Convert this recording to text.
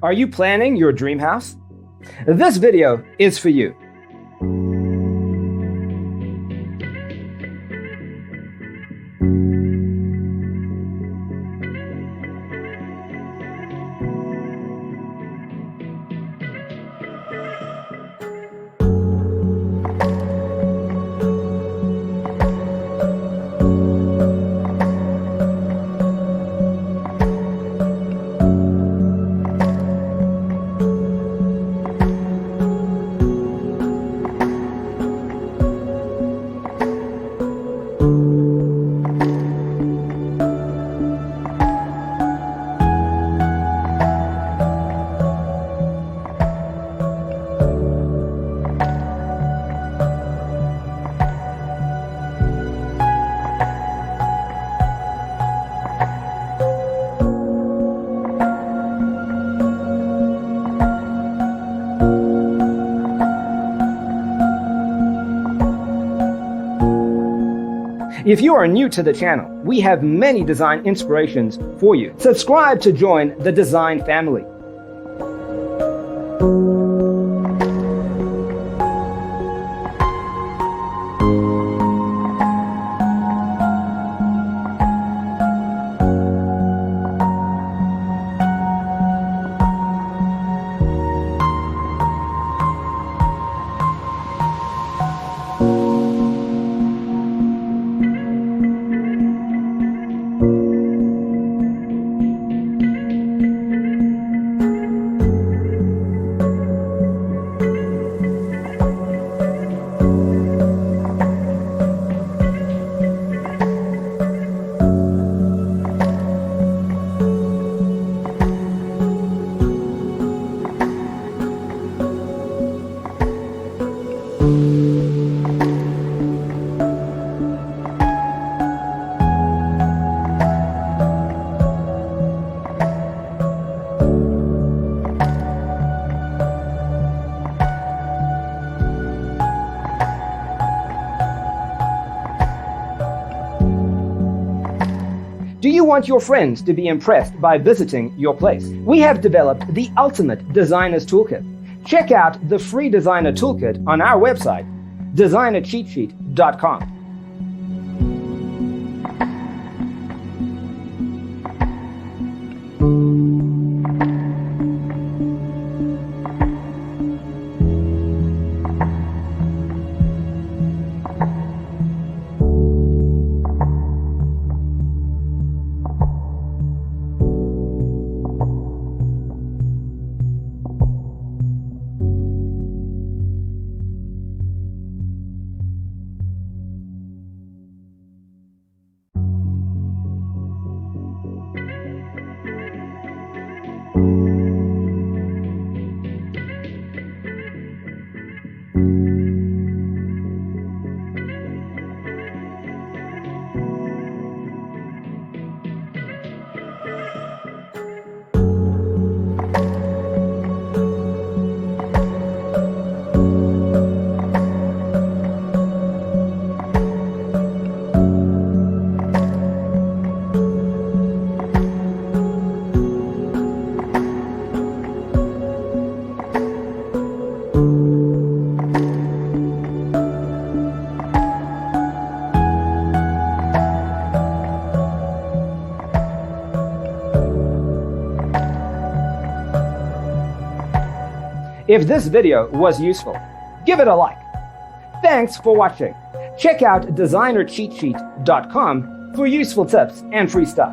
Are you planning your dream house? This video is for you. If you are new to the channel, we have many design inspirations for you. Subscribe to join the design family. Do you want your friends to be impressed by visiting your place? We have developed the ultimate designer's toolkit. Check out the free designer toolkit on our website, designercheatsheet.com. If this video was useful, give it a like. Thanks for watching. Check out designercheatsheet.com for useful tips and free stuff.